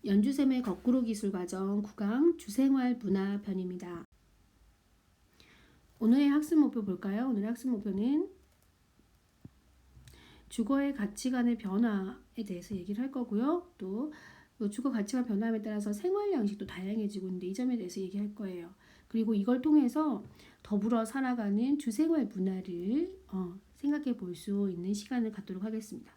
연주쌤의 거꾸로 기술 과정 9강 주생활 문화 편입니다. 오늘의 학습 목표 볼까요? 오늘의 학습 목표는 주거의 가치관의 변화에 대해서 얘기를 할 거고요. 또 주거 가치관 변화에 따라서 생활 양식도 다양해지고 있는데 이 점에 대해서 얘기할 거예요. 그리고 이걸 통해서 더불어 살아가는 주생활 문화를 생각해 볼 수 있는 시간을 갖도록 하겠습니다.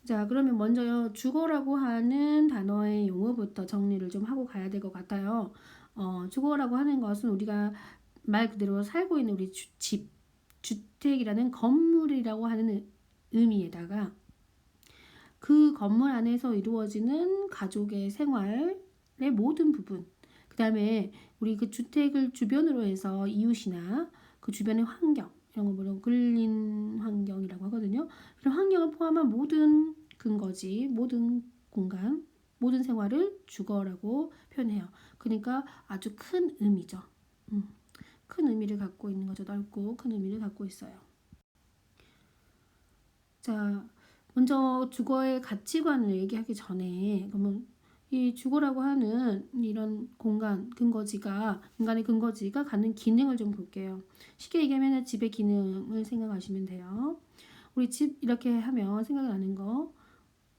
자, 그러면 먼저 주거라고 하는 단어의 용어부터 정리를 좀 하고 가야 될 것 같아요. 주거라고 하는 것은 우리가 말 그대로 살고 있는 우리 집, 주택이라는 건물이라고 하는 의미에다가 그 건물 안에서 이루어지는 가족의 생활의 모든 부분, 그 다음에 우리 그 주택을 주변으로 해서 이웃이나 그 주변의 환경, 이런 거 뭐라고 근린 환경이라고 하거든요. 그런 환경을 포함한 모든 근거지, 모든 공간, 모든 생활을 주거라고 표현해요. 그러니까 아주 큰 의미죠. 큰 의미를 갖고 있는 거죠. 넓고 큰 의미를 갖고 있어요. 자, 먼저 주거의 가치관을 얘기하기 전에 그러면 이 주거라고 하는 이런 공간, 근거지가 인간의 근거지가 갖는 기능을 좀 볼게요. 쉽게 얘기하면 집의 기능을 생각하시면 돼요. 우리 집 이렇게 하면 생각이 나는 거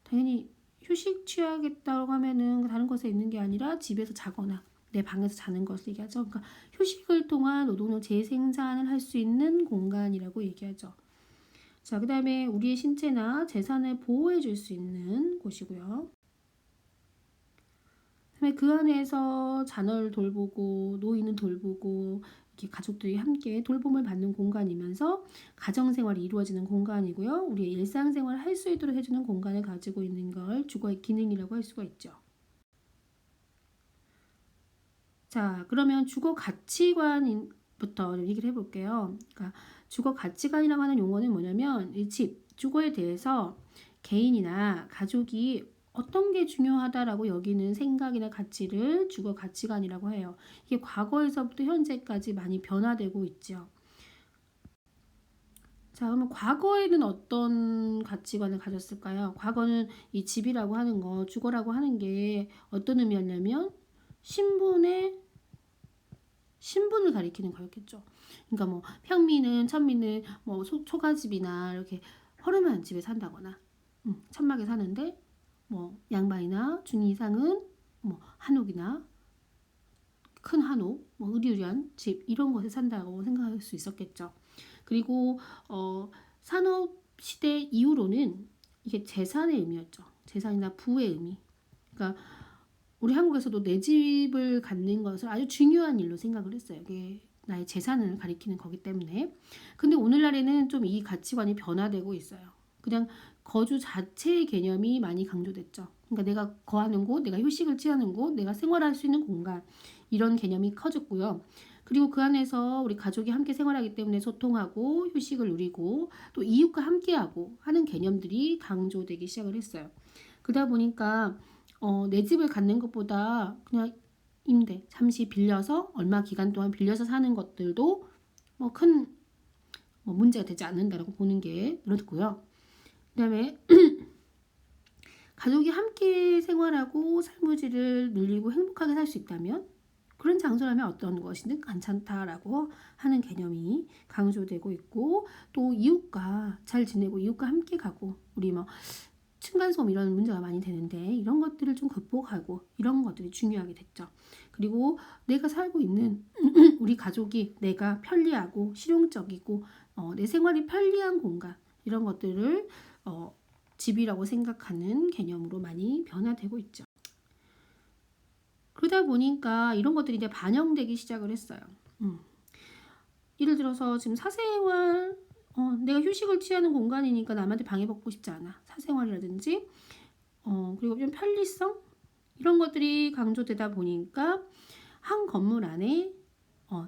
당연히 휴식 취하겠다고 하면은 다른 곳에 있는 게 아니라 집에서 자거나 내 방에서 자는 것을 얘기하죠. 그러니까 효식을 통한 노동력 재생산을 할 수 있는 공간이라고 얘기하죠. 자, 그 다음에 우리의 신체나 재산을 보호해 줄 수 있는 곳이고요. 그다음에 그 안에서 자녀를 돌보고 노인을 돌보고 이렇게 가족들이 함께 돌봄을 받는 공간이면서 가정생활이 이루어지는 공간이고요. 우리의 일상생활을 할 수 있도록 해주는 공간을 가지고 있는 걸 주거의 기능이라고 할 수가 있죠. 자, 그러면 주거 가치관부터 얘기를 해볼게요. 그러니까 주거 가치관이라고 하는 용어는 뭐냐면 이 집, 주거에 대해서 개인이나 가족이 어떤 게 중요하다라고 여기는 생각이나 가치를 주거 가치관이라고 해요. 이게 과거에서부터 현재까지 많이 변화되고 있죠. 자, 그러면 과거에는 어떤 가치관을 가졌을까요? 과거는 이 집이라고 하는 거, 주거라고 하는 게 어떤 의미였냐면 신분을 가리키는 거였겠죠. 그러니까 뭐 평민은 천민은 뭐 초가집이나 이렇게 허름한 집에 산다거나 천막에 사는데 뭐 양반이나 중위 이상은 뭐 한옥이나 큰 한옥, 뭐 으리으리한 집 이런 곳에 산다고 생각할 수 있었겠죠. 그리고 산업 시대 이후로는 이게 재산의 의미였죠. 재산이나 부의 의미. 그러니까 우리 한국에서도 내 집을 갖는 것을 아주 중요한 일로 생각을 했어요. 이게 나의 재산을 가리키는 거기 때문에. 근데 오늘날에는 좀 이 가치관이 변화되고 있어요. 그냥 거주 자체의 개념이 많이 강조됐죠. 그러니까 내가 거하는 곳, 내가 휴식을 취하는 곳, 내가 생활할 수 있는 공간 이런 개념이 커졌고요. 그리고 그 안에서 우리 가족이 함께 생활하기 때문에 소통하고 휴식을 누리고 또 이웃과 함께하고 하는 개념들이 강조되기 시작을 했어요. 그러다 보니까 내 집을 갖는 것보다 그냥 임대, 잠시 빌려서 얼마 기간 동안 빌려서 사는 것들도 큰 문제가 되지 않는다라고 보는 게 그렇고요. 그다음에 가족이 함께 생활하고 삶의 질을 늘리고 행복하게 살 수 있다면 그런 장소라면 어떤 것이든 괜찮다라고 하는 개념이 강조되고 있고 또 이웃과 잘 지내고 이웃과 함께 가고 우리 층간소음 이런 문제가 많이 되는데 이런 것들을 좀 극복하고 이런 것들이 중요하게 됐죠. 그리고 내가 살고 있는 우리 가족이 내가 편리하고 실용적이고 내 생활이 편리한 공간 이런 것들을 집이라고 생각하는 개념으로 많이 변화되고 있죠. 그러다 보니까 이런 것들이 이제 반영되기 시작을 했어요. 예를 들어서 지금 사생활 내가 휴식을 취하는 공간이니까 남한테 방해받고 싶지 않아. 사생활이라든지 그리고 좀 편리성 이런 것들이 강조되다 보니까 한 건물 안에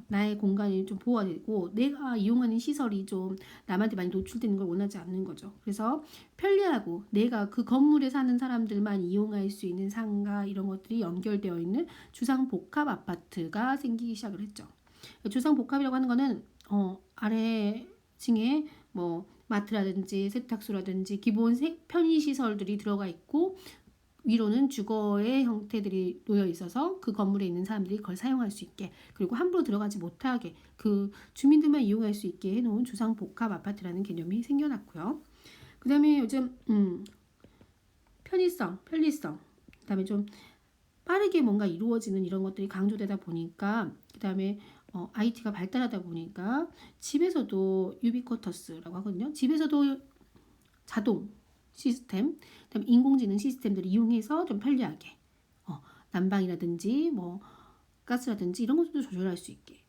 나의 공간이 좀 보호가 되고 내가 이용하는 시설이 좀 남한테 많이 노출되는 걸 원하지 않는 거죠. 그래서 편리하고 내가 그 건물에 사는 사람들만 이용할 수 있는 상가 이런 것들이 연결되어 있는 주상복합 아파트가 생기기 시작을 했죠. 주상복합이라고 하는 거는 아래 층에 마트라든지 세탁소라든지 기본 편의시설들이 들어가 있고 위로는 주거의 형태들이 놓여 있어서 그 건물에 있는 사람들이 그걸 사용할 수 있게, 그리고 함부로 들어가지 못하게 그 주민들만 이용할 수 있게 해놓은 주상복합 아파트라는 개념이 생겨났고요. 그 다음에 요즘 편리성, 그 다음에 좀 빠르게 뭔가 이루어지는 이런 것들이 강조되다 보니까, 그 다음에 IT가 발달하다 보니까 집에서도 유비쿼터스라고 하거든요. 집에서도 자동 시스템, 그다음에 인공지능 시스템들을 이용해서 좀 편리하게 난방이라든지 뭐 가스라든지 이런 것들도 조절할 수 있게,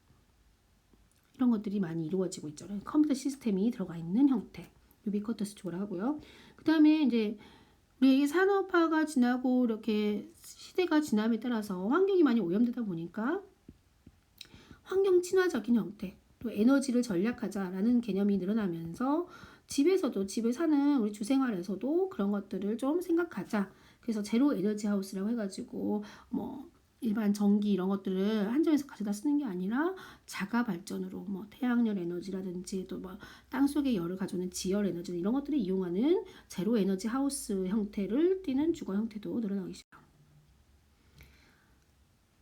이런 것들이 많이 이루어지고 있죠. 컴퓨터 시스템이 들어가 있는 형태, 유비쿼터스 쪽으로 하고요. 그 다음에 이제 우리 산업화가 지나고 이렇게 시대가 지남에 따라서 환경이 많이 오염되다 보니까 환경 친화적인 형태, 또 에너지를 절약하자라는 개념이 늘어나면서 집에서도, 집에 사는 우리 주생활에서도 그런 것들을 좀 생각하자. 그래서 제로 에너지 하우스라고 해가지고 뭐 일반 전기 이런 것들을 한정해서 가져다 쓰는 게 아니라 자가 발전으로 뭐 태양열 에너지라든지 또 뭐 땅속의 열을 가져오는 지열 에너지 이런 것들을 이용하는 제로 에너지 하우스 형태를 띠는 주거 형태도 늘어나기 시작합니다.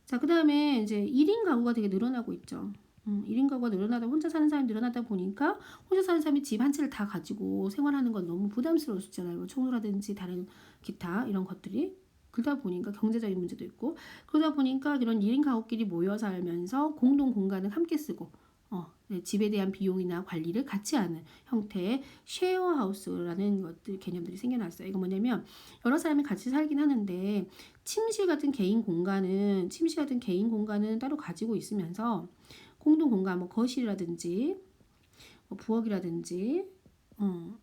자, 그 다음에 이제 1인 가구가 되게 늘어나고 있죠. 1인 가구가 늘어나다, 혼자 사는 사람이 늘어나다 보니까 혼자 사는 사람이 집 한 채를 다 가지고 생활하는 건 너무 부담스러울 수 있잖아요. 뭐 청소라든지 다른 기타 이런 것들이. 그러다 보니까 경제적인 문제도 있고, 그러다 보니까 이런 1인 가구끼리 모여 살면서 공동 공간을 함께 쓰고 집에 대한 비용이나 관리를 같이 하는 형태의 쉐어하우스라는 것들 개념들이 생겨났어요. 이거 뭐냐면 여러 사람이 같이 살긴 하는데 침실 같은 개인 공간은 따로 가지고 있으면서 공동 공간, 뭐 거실이라든지 뭐 부엌이라든지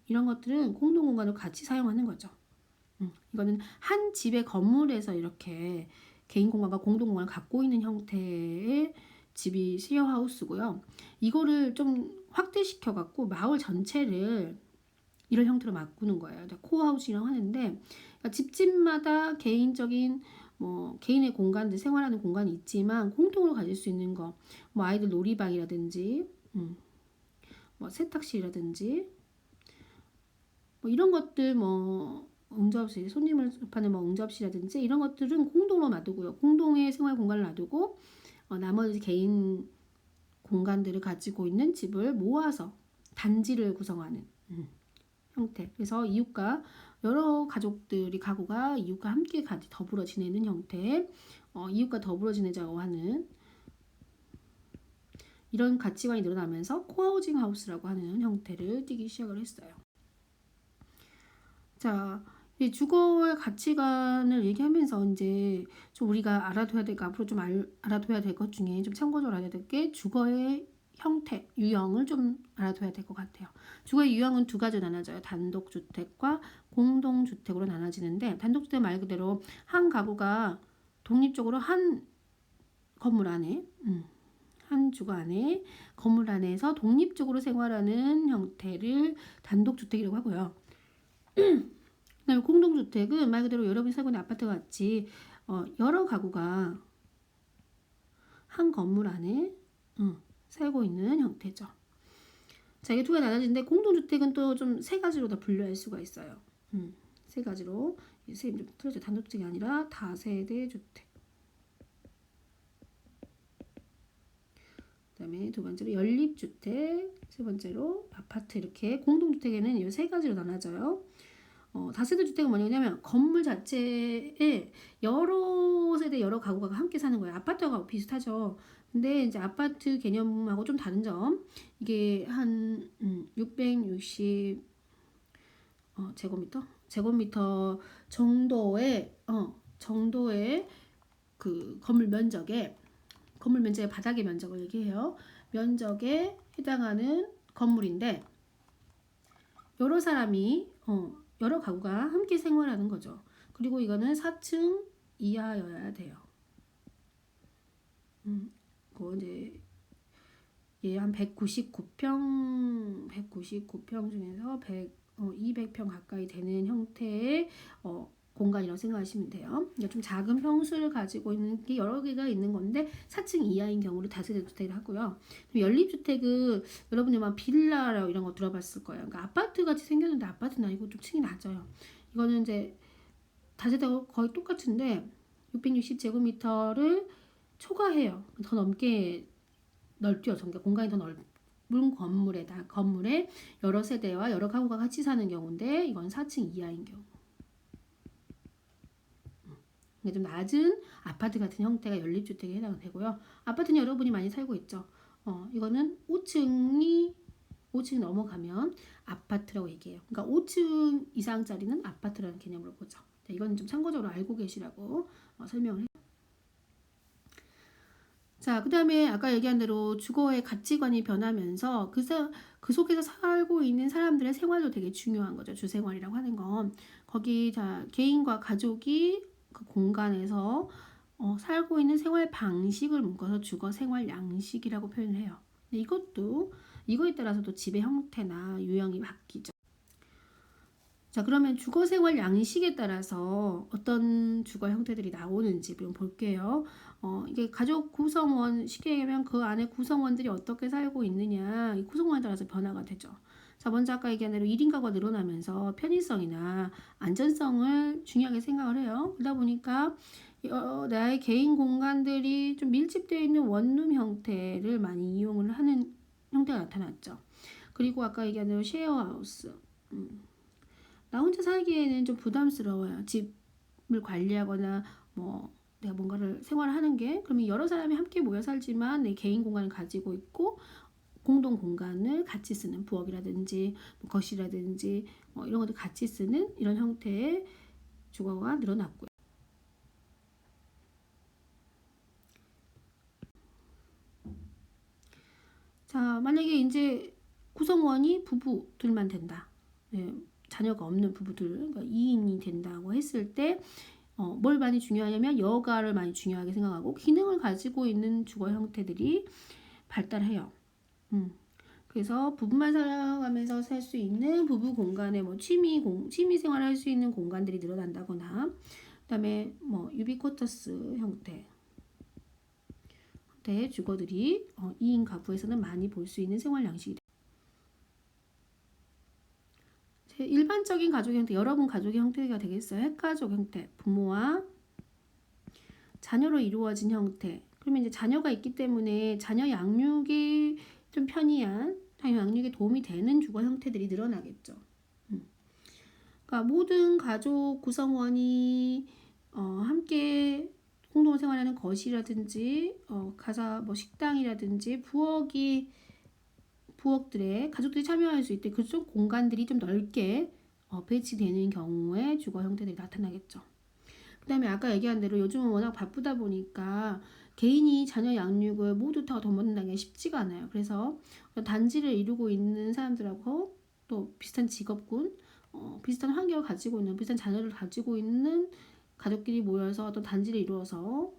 이런 것들은 공동 공간을 같이 사용하는 거죠. 이거는 한 집의 건물에서 이렇게 개인 공간과 공동 공간을 갖고 있는 형태의 집이 쉐어하우스고요. 이거를 좀 확대시켜 갖고 마을 전체를 이런 형태로 바꾸는 거예요. 코하우징이라고 하는데, 그러니까 집집마다 개인적인 뭐 개인의 공간들, 생활하는 공간이 있지만 공통으로 가질 수 있는 거, 뭐 아이들 놀이방이라든지 뭐 세탁실이라든지 뭐 이런 것들, 뭐 응접실, 손님을 접하는 뭐 응접실이라든지 이런 것들은 공동으로 놔두고요. 공동의 생활 공간을 놔두고 나머지 개인 공간들을 가지고 있는 집을 모아서 단지를 구성하는 형태. 그래서 이웃과 여러 가족들이 가구가 이웃과 함께 더불어 지내는 형태, 이웃과 더불어 지내자고 하는 이런 가치관이 늘어나면서 코하우징 하우스라고 하는 형태를 띠기 시작을 했어요. 자, 이 주거의 가치관을 얘기하면서 이제 좀 우리가 알아둬야 될 거, 앞으로 좀 알아둬야 될 것 중에 좀 참고적으로 알아야 될 게 주거의 형태, 유형을 좀 알아둬야 될 것 같아요. 주거의 유형은 두 가지로 나눠져요. 단독주택과 공동주택으로 나눠지는데, 단독주택 말 그대로 한 가구가 독립적으로 한 건물 안에, 한 주거 안에, 건물 안에서 독립적으로 생활하는 형태를 단독주택이라고 하고요. 그다음에 공동주택은 말 그대로 여러분이 살고 있는 아파트와 같이 여러 가구가 한 건물 안에 살고 있는 형태죠. 자, 이게 두 가지 나눠지는데 공동주택은 또 좀 세 가지로 더 분류할 수가 있어요. 세 가지로. 선생님 좀 틀어져. 단독주택이 아니라 다세대 주택. 그다음에 두 번째로 연립주택, 세 번째로 아파트. 이렇게 공동주택에는 이 세 가지로 나눠져요. 다세대 주택은 뭐냐면 건물 자체에 여러 세대 여러 가구가 함께 사는 거예요. 아파트하고 비슷하죠. 근데 이제 아파트 개념하고 좀 다른 점, 이게 한 660 제곱미터 정도의 그 건물 면적의 바닥의 면적을 얘기해요. 면적에 해당하는 건물인데 여러 사람이 여러 가구가 함께 생활하는 거죠. 그리고 이거는 4층 이하여야 돼요. 그거 이제 한 199평 중에서 200평 가까이 되는 형태의 공간이라고 생각하시면 돼요. 그러니까 좀 작은 평수를 가지고 있는 게 여러 개가 있는 건데 4층 이하인 경우를 다세대 주택을 하고요. 연립주택은 여러분이 막 빌라라고 이런 거 들어봤을 거예요. 그러니까 아파트 같이 생겼는데 아파트는 아니고 좀 층이 낮아요. 이거는 이제 다세대가 거의 똑같은데 660제곱미터를 초과해요. 더 넘게 넓죠. 그러니까 공간이 더 넓은 건물에 여러 세대와 여러 가구가 같이 사는 경우인데 이건 4층 이하인 경우. 좀 낮은 아파트 같은 형태가 연립주택에 해당되고요. 아파트는 여러분이 많이 살고 있죠. 이거는 5층 넘어가면 아파트라고 얘기해요. 그러니까 5층 이상짜리는 아파트라는 개념으로 보죠. 이건 좀 참고적으로 알고 계시라고 설명을 해요. 자, 그 다음에 아까 얘기한 대로 주거의 가치관이 변하면서 그 속에서 살고 있는 사람들의 생활도 되게 중요한 거죠. 주생활이라고 하는 건. 거기 개인과 가족이 그 공간에서 살고 있는 생활 방식을 묶어서 주거 생활 양식이라고 표현을 해요. 근데 이거에 따라서도 집의 형태나 유형이 바뀌죠. 자, 그러면 주거 생활 양식에 따라서 어떤 주거 형태들이 나오는지 좀 볼게요. 이게 가족 구성원 쉽게 얘기하면 그 안에 구성원들이 어떻게 살고 있느냐, 이 구성원에 따라서 변화가 되죠. 자, 먼저 아까 얘기한 대로 1인 가구가 늘어나면서 편의성이나 안전성을 중요하게 생각을 해요. 그러다 보니까 나의 개인 공간들이 좀 밀집되어 있는 원룸 형태를 많이 이용을 하는 형태가 나타났죠. 그리고 아까 얘기한 대로 쉐어하우스. 나 혼자 살기에는 좀 부담스러워요. 집을 관리하거나 내가 뭔가를 생활하는 게. 그러면 여러 사람이 함께 모여 살지만 내 개인 공간을 가지고 있고 공동 공간을 같이 쓰는 부엌이라든지 거실이라든지 이런 것들 같이 쓰는 이런 형태의 주거가 늘어났고요. 자, 만약에 이제 구성원이 부부들만 된다. 네, 자녀가 없는 부부들, 그러니까 2인이 된다고 했을 때 뭘 많이 중요하냐면 여가를 많이 중요하게 생각하고 기능을 가지고 있는 주거 형태들이 발달해요. 그래서 부부만 살아가면서 살 수 있는 부부 공간에 취미 생활을 할 수 있는 공간들이 늘어난다거나, 그다음에 유비쿼터스 형태의 주거들이 2인 가구에서는 많이 볼 수 있는 생활 양식이 돼요. 일반적인 가족 형태, 여러분 가족의 형태가 되겠어요. 핵가족 형태, 부모와 자녀로 이루어진 형태. 그러면 이제 자녀가 있기 때문에 자녀 양육이 좀 편리한, 자녀 양육에 도움이 되는 주거 형태들이 늘어나겠죠. 그러니까 모든 가족 구성원이 함께 공동 생활하는 거실이라든지 식당이라든지 부엌들에 가족들이 참여할 수 있게 그쪽 공간들이 좀 넓게 배치되는 경우에 주거 형태들이 나타나겠죠. 그 다음에 아까 얘기한 대로 요즘은 워낙 바쁘다 보니까 개인이 자녀 양육을 모두 다 돕는다는 게 쉽지가 않아요. 그래서 단지를 이루고 있는 사람들하고 또 비슷한 직업군, 비슷한 환경을 가지고 있는, 비슷한 자녀를 가지고 있는 가족끼리 모여서 어떤 단지를 이루어서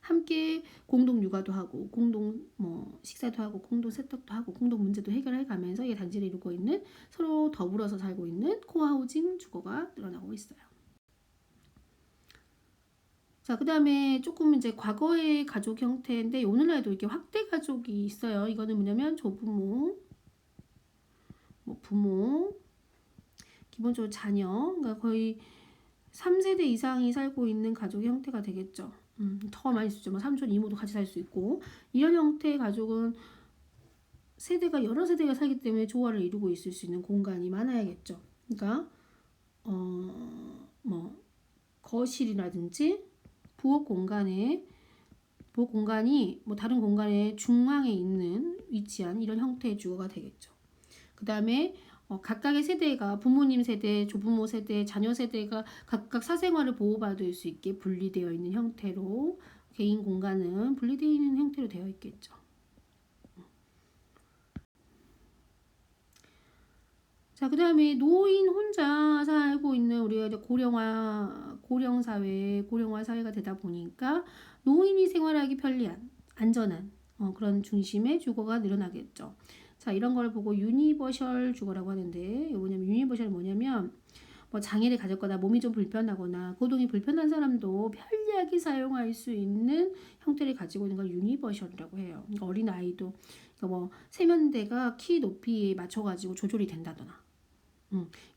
함께 공동 육아도 하고 공동 식사도 하고 공동 세탁도 하고 공동 문제도 해결해 가면서 이 단지를 이루고 있는, 서로 더불어서 살고 있는 코하우징 주거가 늘어나고 있어요. 자, 그 다음에 조금 이제 과거의 가족 형태인데 오늘날도 이렇게 확대 가족이 있어요. 이거는 뭐냐면 조부모, 부모, 기본적으로 자녀, 그러니까 거의 3세대 이상이 살고 있는 가족의 형태가 되겠죠. 더 많이 쓰죠. 삼촌, 이모도 같이 살 수 있고, 이런 형태의 가족은 여러 세대가 살기 때문에 조화를 이루고 있을 수 있는 공간이 많아야겠죠. 그러니까 거실이라든지 부엌 공간이 다른 공간의 중앙에 위치한 이런 형태의 주거가 되겠죠. 그 다음에 각각의 세대가 부모님 세대, 조부모 세대, 자녀 세대가 각각 사생활을 보호받을 수 있게 분리되어 있는 형태로, 개인 공간은 분리되어 있는 형태로 되어 있겠죠. 자, 그 다음에 노인 혼자 살고 있는 우리가 이제 고령 사회가 되다 보니까 노인이 생활하기 편리한, 안전한 그런 중심의 주거가 늘어나겠죠. 자, 이런 걸 보고 유니버셜 주거라고 하는데, 유니버셜은 뭐냐면 뭐 장애를 가졌거나 몸이 좀 불편하거나 고동이 불편한 사람도 편리하게 사용할 수 있는 형태를 가지고 있는 걸 유니버셜이라고 해요. 그러니까 어린 아이도 그러니까 뭐 세면대가 키 높이에 맞춰가지고 조절이 된다거나,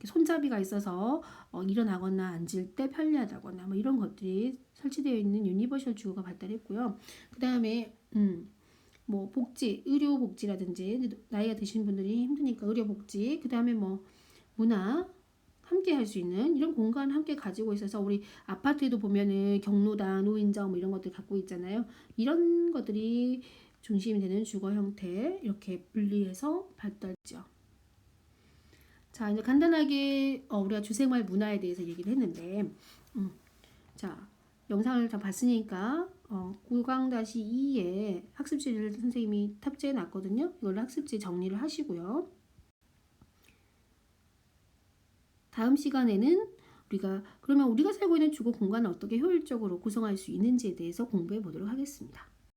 손잡이가 있어서 일어나거나 앉을 때 편리하다거나 뭐 이런 것들이 설치되어 있는 유니버셜 주거가 발달했고요. 그 다음에 뭐 복지, 의료 복지라든지 나이가 드신 분들이 힘드니까 의료 복지, 그 다음에 뭐 문화 함께 할 수 있는 이런 공간 함께 가지고 있어서 우리 아파트에도 보면은 경로당, 노인정 뭐 이런 것들 갖고 있잖아요. 이런 것들이 중심이 되는 주거 형태 이렇게 분리해서 발달했죠. 자, 이제 간단하게 우리가 주생활 문화에 대해서 얘기를 했는데, 자, 영상을 다 봤으니까 9강-2에 학습지를 선생님이 탑재해 놨거든요. 이걸로 학습지 정리를 하시고요. 다음 시간에는 그러면 우리가 살고 있는 주거 공간을 어떻게 효율적으로 구성할 수 있는지에 대해서 공부해 보도록 하겠습니다.